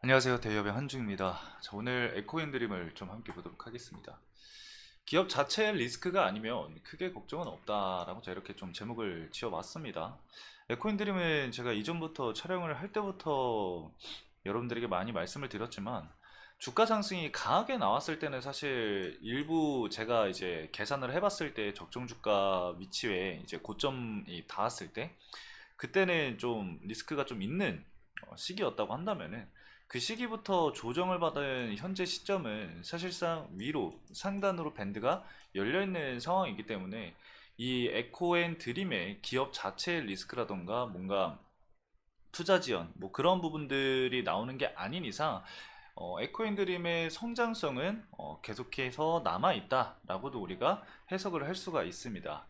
안녕하세요. 대기업의 한중입니다. 자, 오늘 에코인 드림을 좀 함께 보도록 하겠습니다. 기업 자체의 리스크가 아니면 크게 걱정은 없다라고 제가 이렇게 좀 제목을 지어봤습니다. 에코인 드림은 제가 이전부터 촬영을 할 때부터 여러분들에게 많이 말씀을 드렸지만 주가 상승이 강하게 나왔을 때는 사실 일부 제가 이제 계산을 해봤을 때 적정 주가 위치에 이제 고점이 닿았을 때 그때는 좀 리스크가 좀 있는 시기였다고 한다면은 그 시기부터 조정을 받은 현재 시점은 사실상 위로 상단으로 밴드가 열려 있는 상황이기 때문에 이 에코앤 드림의 기업 자체의 리스크라던가 뭔가 투자 지연 뭐 그런 부분들이 나오는 게 아닌 이상 에코앤 드림의 성장성은 계속해서 남아 있다라고도 우리가 해석을 할 수가 있습니다.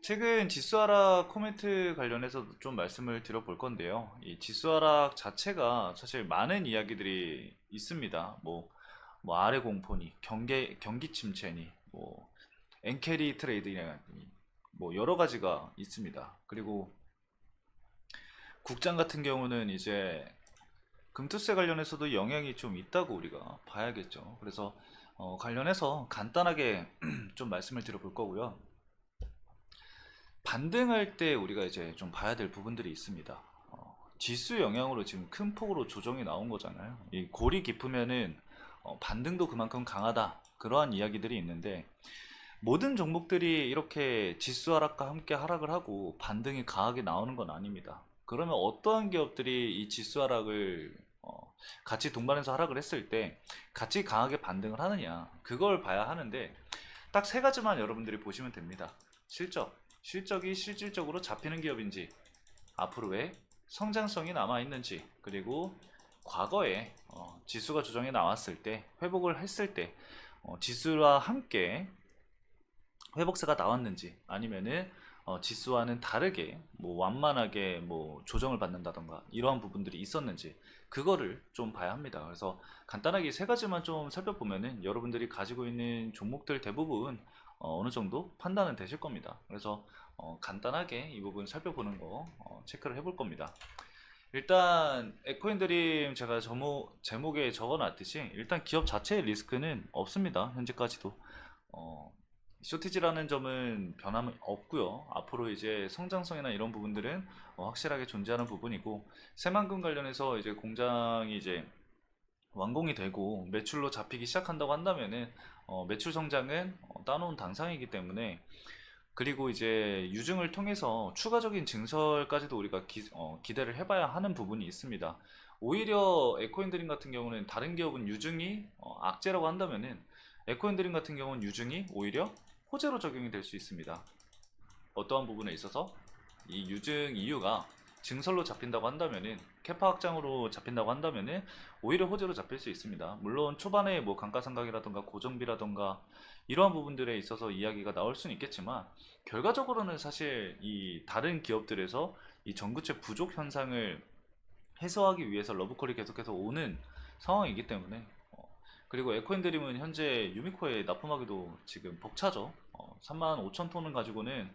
최근 지수 하락 코멘트 관련해서도 좀 말씀을 드려볼 건데요. 이 지수 하락 자체가 사실 많은 이야기들이 있습니다. 뭐 아래 공포니, 경기 침체니, 뭐 엔캐리 트레이드니, 뭐 여러 가지가 있습니다. 그리고 국장 같은 경우는 이제 금투세 관련해서도 영향이 좀 있다고 우리가 봐야겠죠. 그래서 관련해서 간단하게 좀 말씀을 드려볼 거고요. 반등할 때 우리가 이제 좀 봐야 될 부분들이 있습니다. 지수 영향으로 지금 큰 폭으로 조정이 나온 거잖아요. 이 골이 깊으면은 반등도 그만큼 강하다. 그러한 이야기들이 있는데 모든 종목들이 이렇게 지수 하락과 함께 하락을 하고 반등이 강하게 나오는 건 아닙니다. 그러면 어떠한 기업들이 이 지수 하락을 같이 동반해서 하락을 했을 때 같이 강하게 반등을 하느냐 그걸 봐야 하는데 딱 세 가지만 여러분들이 보시면 됩니다. 실적, 실적이 실질적으로 잡히는 기업인지, 앞으로의 성장성이 남아있는지, 그리고 과거에 지수가 조정이 나왔을 때, 회복을 했을 때 지수와 함께 회복세가 나왔는지, 아니면은 지수와는 다르게 뭐 완만하게 뭐 조정을 받는다던가 이러한 부분들이 있었는지 그거를 좀 봐야 합니다. 그래서 간단하게 세 가지만 좀 살펴보면은 여러분들이 가지고 있는 종목들 대부분 어느 정도 판단은 되실 겁니다. 그래서 간단하게 이 부분 살펴보는 거 체크를 해볼 겁니다. 일단 에코인드림 제가 제목에 적어놨듯이 일단 기업 자체의 리스크는 없습니다. 현재까지도 쇼티지라는 점은 변함이 없고요. 앞으로 이제 성장성이나 이런 부분들은 확실하게 존재하는 부분이고 새만금 관련해서 이제 공장이 이제 완공이 되고 매출로 잡히기 시작한다고 한다면은 매출 성장은 따놓은 당상이기 때문에 그리고 이제 유증을 통해서 추가적인 증설까지도 우리가 기대를 해봐야 하는 부분이 있습니다. 오히려 에코인드림 같은 경우는 다른 기업은 유증이 악재라고 한다면은 에코인드림 같은 경우는 유증이 오히려 호재로 적용이 될 수 있습니다. 어떠한 부분에 있어서 이 유증 이유가 증설로 잡힌다고 한다면은 캐파 확장으로 잡힌다고 한다면은 오히려 호재로 잡힐 수 있습니다. 물론 초반에 뭐 감가상각이라던가 고정비라던가 이러한 부분들에 있어서 이야기가 나올 수는 있겠지만 결과적으로는 사실 이 다른 기업들에서 이 전구체 부족 현상을 해소하기 위해서 러브콜이 계속해서 오는 상황이기 때문에 그리고 에코인드림은 현재 유미코에 납품하기도 지금 벅차죠. 3만 5천 톤을 가지고는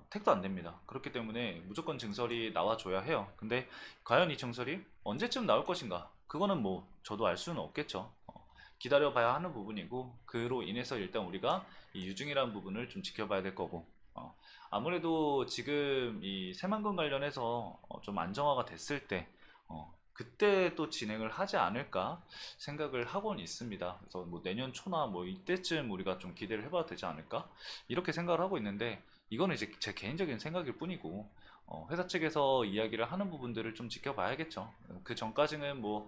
택도 안 됩니다. 그렇기 때문에 무조건 증설이 나와줘야 해요. 근데 과연 이 증설이 언제쯤 나올 것인가? 그거는 뭐 저도 알 수는 없겠죠. 기다려봐야 하는 부분이고 그로 인해서 일단 우리가 이 유증이라는 부분을 좀 지켜봐야 될 거고 아무래도 지금 이 새만금 관련해서 좀 안정화가 됐을 때 그때 또 진행을 하지 않을까 생각을 하고는 있습니다. 그래서 뭐 내년 초나 뭐 이때쯤 우리가 좀 기대를 해봐도 되지 않을까 이렇게 생각을 하고 있는데 이거는 이제 제 개인적인 생각일 뿐이고 회사 측에서 이야기를 하는 부분들을 좀 지켜봐야겠죠. 그 전까지는 뭐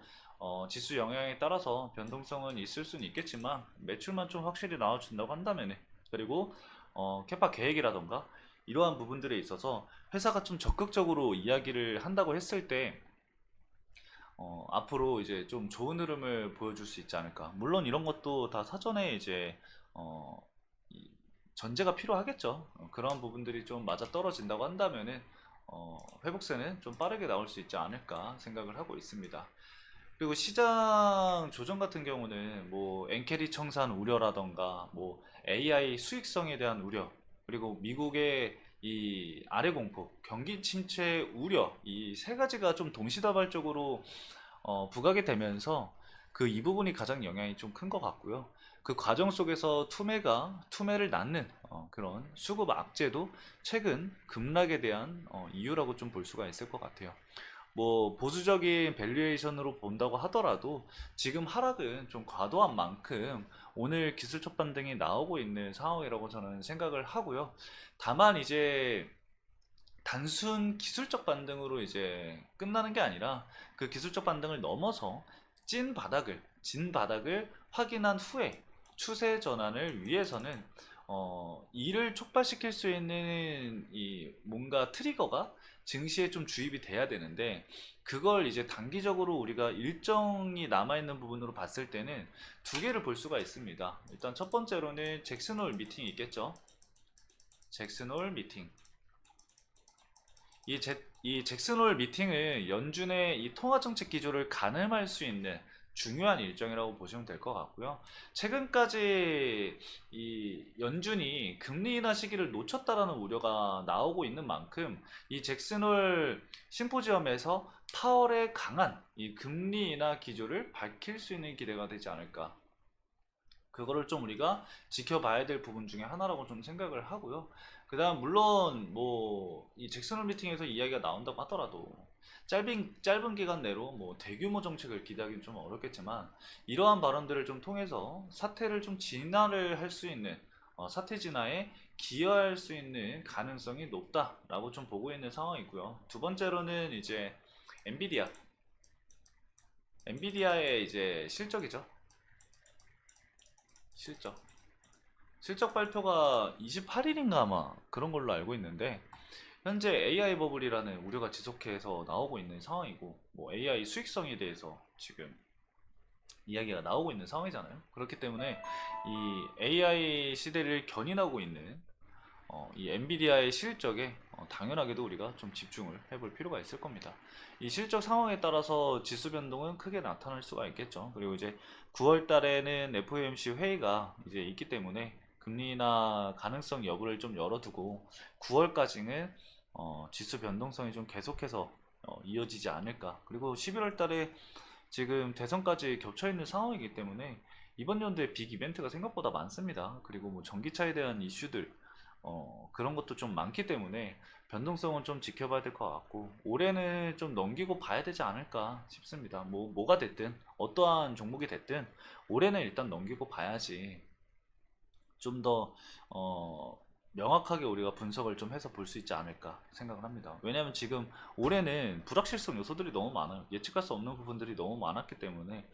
지수 영향에 따라서 변동성은 있을 수는 있겠지만 매출만 좀 확실히 나와준다고 한다면 그리고 캐파 계획이라던가 이러한 부분들에 있어서 회사가 좀 적극적으로 이야기를 한다고 했을 때 앞으로 이제 좀 좋은 흐름을 보여줄 수 있지 않을까. 물론 이런 것도 다 사전에 이제 어, 이 전제가 필요하겠죠. 그런 부분들이 좀 맞아 떨어진다고 한다면은 회복세는 좀 빠르게 나올 수 있지 않을까 생각을 하고 있습니다. 그리고 시장 조정 같은 경우는 뭐 엔캐리 청산 우려라던가 뭐 AI 수익성에 대한 우려 그리고 미국의 이 아래 공포, 경기 침체 우려 이 세 가지가 좀 동시다발적으로 부각이 되면서 그 이 부분이 가장 영향이 좀 큰 것 같고요. 그 과정 속에서 투매를 낳는 그런 수급 악재도 최근 급락에 대한 이유라고 좀 볼 수가 있을 것 같아요. 뭐 보수적인 밸류에이션으로 본다고 하더라도 지금 하락은 좀 과도한 만큼 오늘 기술적 반등이 나오고 있는 상황이라고 저는 생각을 하고요. 다만 이제 단순 기술적 반등으로 이제 끝나는 게 아니라 그 기술적 반등을 넘어서 진 바닥을 확인한 후에 추세 전환을 위해서는 이를 촉발시킬 수 있는 이 뭔가 트리거가 증시에 좀 주입이 돼야 되는데 그걸 이제 단기적으로 우리가 일정이 남아있는 부분으로 봤을 때는 두 개를 볼 수가 있습니다. 일단 첫 번째로는 잭슨홀 미팅이 있겠죠. 잭슨홀 미팅. 이 잭슨홀 미팅은 연준의 이 통화정책 기조를 가늠할 수 있는 중요한 일정이라고 보시면 될 것 같고요. 최근까지 이 연준이 금리 인하 시기를 놓쳤다라는 우려가 나오고 있는 만큼 이 잭슨홀 심포지엄에서 파월의 강한 이 금리 인하 기조를 밝힐 수 있는 기대가 되지 않을까. 그거를 좀 우리가 지켜봐야 될 부분 중에 하나라고 좀 생각을 하고요. 그 다음 물론 뭐 이 잭슨홀 미팅에서 이야기가 나온다고 하더라도 짧은 기간 내로 뭐 대규모 정책을 기대하기는 좀 어렵겠지만 이러한 발언들을 좀 통해서 사태를 좀 진화를 할 수 있는 사태 진화에 기여할 수 있는 가능성이 높다라고 좀 보고 있는 상황이고요. 두 번째로는 이제 엔비디아 엔비디아의 이제 실적이죠. 실적 실적 발표가 28일인가 아마 그런 걸로 알고 있는데 현재 AI 버블이라는 우려가 지속해서 나오고 있는 상황이고 뭐 AI 수익성에 대해서 지금 이야기가 나오고 있는 상황이잖아요. 그렇기 때문에 이 AI 시대를 견인하고 있는 이 엔비디아의 실적에 당연하게도 우리가 좀 집중을 해볼 필요가 있을 겁니다. 이 실적 상황에 따라서 지수 변동은 크게 나타날 수가 있겠죠. 그리고 이제 9월 달에는 FOMC 회의가 이제 있기 때문에 금리 인하 가능성 여부를 좀 열어두고 9월까지는 지수 변동성이 좀 계속해서 이어지지 않을까. 그리고 11월 달에 지금 대선까지 겹쳐 있는 상황이기 때문에 이번 연도에 빅 이벤트가 생각보다 많습니다. 그리고 뭐 전기차에 대한 이슈들 그런 것도 좀 많기 때문에 변동성은 좀 지켜봐야 될 것 같고 올해는 좀 넘기고 봐야 되지 않을까 싶습니다. 뭐가 됐든 어떠한 종목이 됐든 올해는 일단 넘기고 봐야지 좀 더 명확하게 우리가 분석을 좀 해서 볼 수 있지 않을까 생각을 합니다. 왜냐하면 지금 올해는 불확실성 요소들이 너무 많아요. 예측할 수 없는 부분들이 너무 많았기 때문에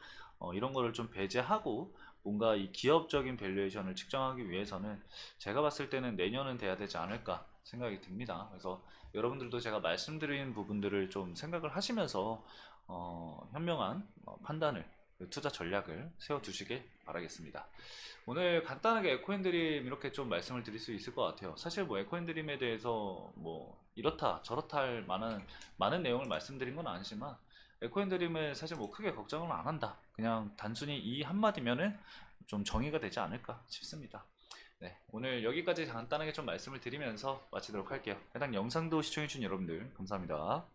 이런 거를 좀 배제하고 뭔가 이 기업적인 밸류에이션을 측정하기 위해서는 제가 봤을 때는 내년은 돼야 되지 않을까 생각이 듭니다. 그래서 여러분들도 제가 말씀드린 부분들을 좀 생각을 하시면서 현명한 판단을 투자 전략을 세워두시길 바라겠습니다. 오늘 간단하게 에코인드림 이렇게 좀 말씀을 드릴 수 있을 것 같아요. 사실 뭐 에코인드림에 대해서 뭐 이렇다 저렇다 할 만한 많은 내용을 말씀드린 건 아니지만 에코인드림은 사실 뭐 크게 걱정을 안 한다. 그냥 단순히 이 한마디면은 좀 정의가 되지 않을까 싶습니다. 네, 오늘 여기까지 간단하게 좀 말씀을 드리면서 마치도록 할게요. 해당 영상도 시청해주신 여러분들 감사합니다.